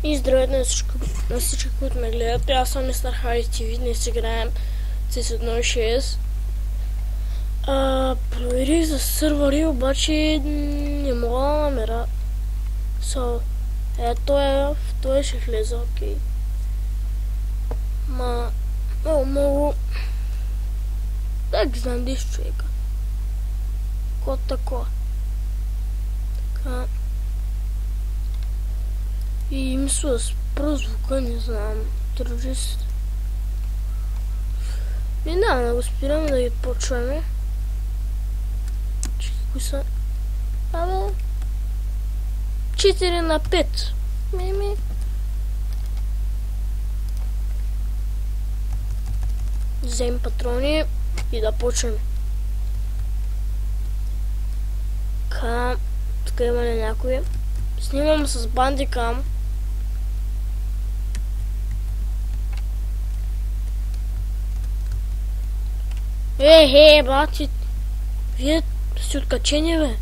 И здравейте на всички, които ме гледат. Аз съм Мистер Хари ТВ. Днес играем с 1.6. Проверих за сървъри, обаче не мога да намеря. Ето в той ще влезе, окей. Много... Да ги знам 10 човека. Код такова. Така. И мисля да спра звука, не знам. Тържест. Няма да го спираме да ги почваме. Кои са? 4 на 5. Взем патрони и да почваме. Тук има ли някой? Снимам с бандикам. Бати! Вие сте откачени, бе!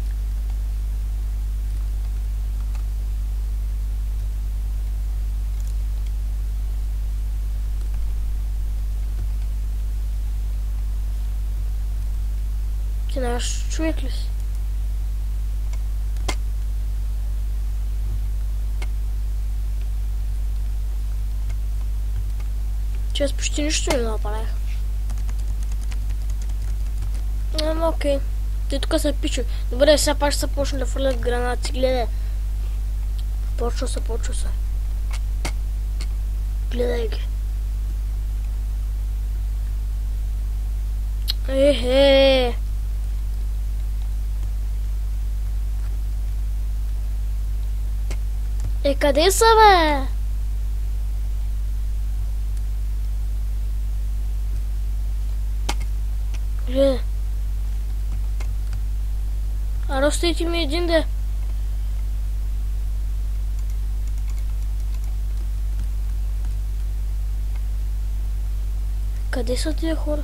Ти наш човек ли си? Че аз почти нищо не направих. Окей. Те тук са пичо. Добре, сега пак ще се почне да фърлят гранати. Гледай. Почва се. Гледай ги. Къде са, бе? Гледай. Ростите ми един да. Къде са тия хора?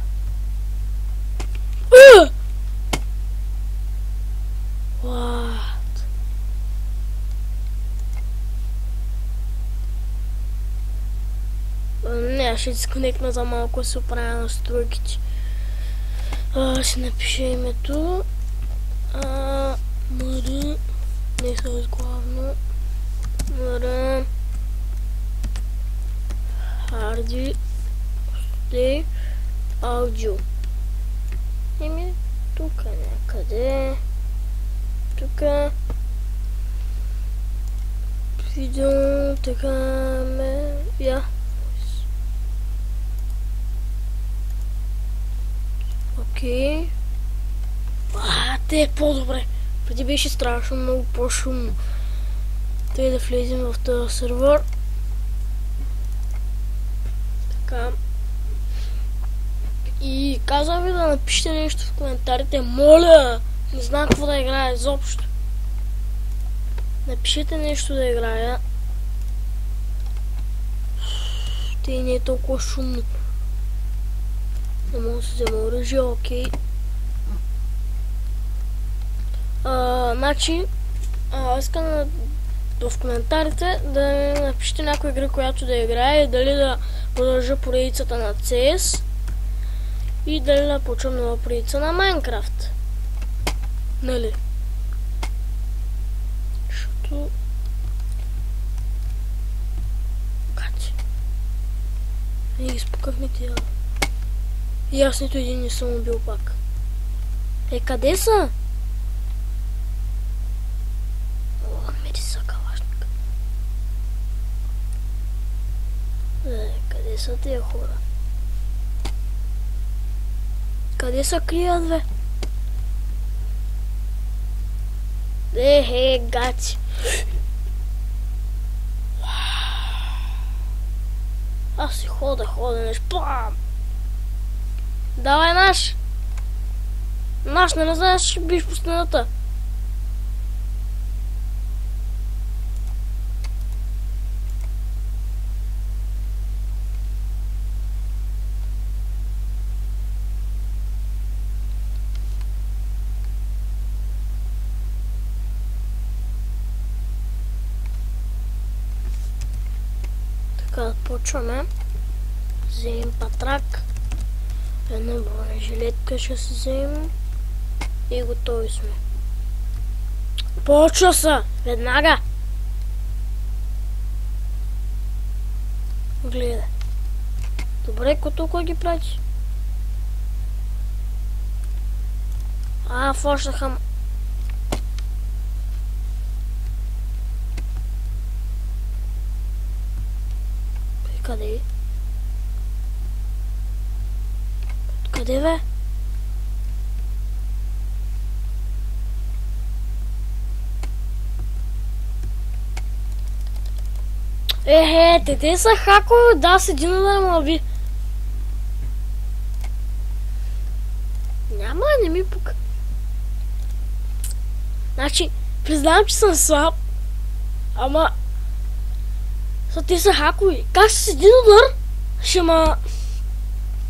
What? Не, ще дисконектна за малко да се оправя настройките. Ще напиша името. Мъра, не с главно, Мъра, Харди, Стей, Аудио. Тук някъде, тук, видео, така, Окей. Те е по-добре. Преди беше страшно много по-шумно. Тъй да влезем в този сервер. Така. И казвам ви да напишете нещо в коментарите. Моля! Не знам какво да играя изобщо. Напишете нещо да играя. Те не е толкова шумно. Не мога да се взема оръжие, окей. Значи, искам в коментарите да напишете някоя игра, която да играе и дали да продължа поредицата на CS и дали да почвам нова поредица на Майнкрафт. Нали? Защото... Кати. Ние ги спукахме тия. И аз нито един не съм убил пак. Къде са? Къде са тия хора? Къде са крият, бе? Гати! Аз си хода, нещо. Плам! Давай наш! Наш, не знаеш, ще биш по стената. Така да почваме. Вземем патрак. Една бронежилетка ще се вземем. И готови сме. Почва са! Веднага! Гледай. Добре, толкова ги прати. Фошнаха. Къде е? Къде бе? Те са хакове, да, с един удар ме уби. Няма, не ми пука. Значи, признавам, че съм слаб, ама те са хакови. Как с един удар ще ма...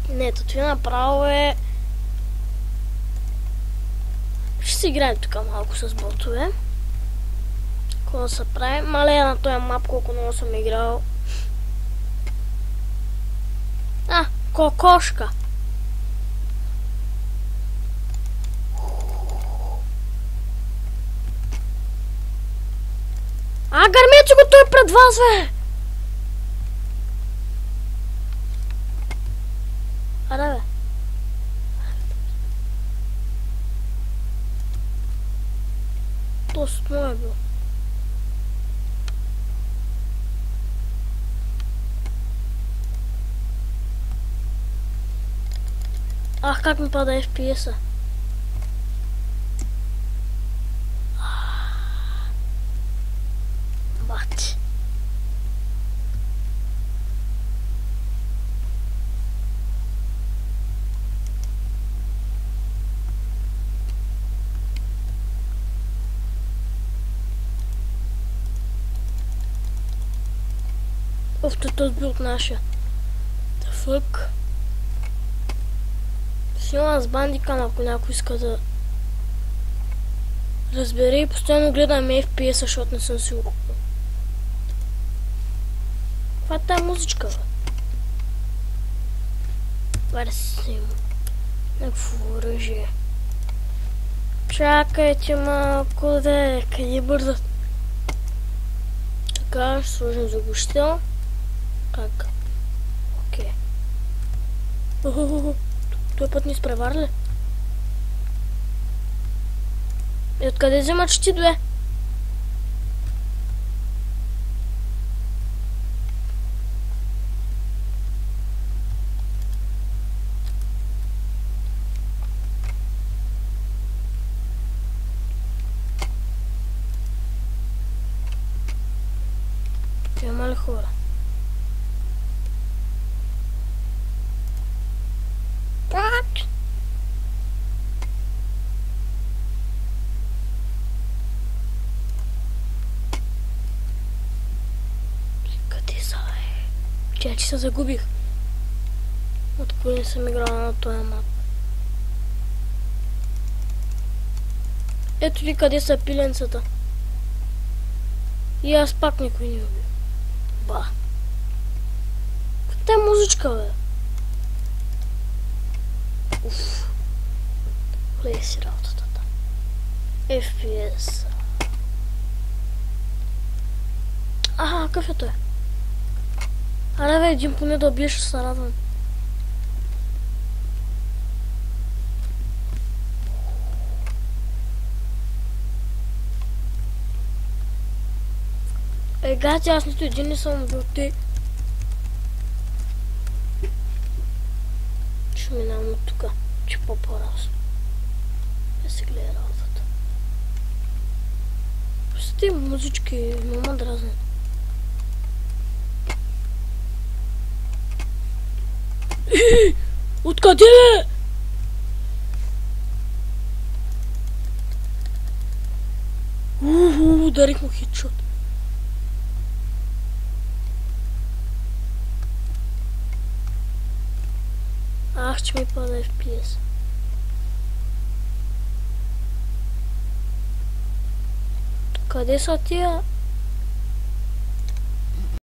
Не, това направо е... Ще си играем тук малко с ботове. Какво да се прави? Мале на този мап, колко много съм играл. Кокошка. Гърмете го той пред вас, бе! Бе. Доста много е било. Как ми пада FPS-а? Бати. Този бил от нашия. The fuck? Снимам с бандикам, ако някой иска да разбере и постоянно гледам FPS-а, защото не съм сигурен. Каква е тая музичка, бе? Варе си има. Някакво оръжие. Чакайте малко, къде бързат? Така, ще сложим заглушител. Как? Окей. Той път ни изпревари ли? И откъде взема щит, бе? Има ли хора? Так. Къде са, бе? Чакай, че се загубих. От кой не съм играла на този мап. Ето ви къде са пиленцата. И аз пак никой не уби. Ба. Каква е музичка, бе? Уф. Влезе си работата там. FPS. Какъв е той? Аре, бе, един поне да убиеш, ще се радвам. Гати, аз нито един не съм убил, ти. Ще минавам от тука, че по-по-разно. Да се гледа работата. Просто тези музички много ме дразнят. Откъде, бе? Ударих му хитшот. Че ми пада FPS. Къде са тия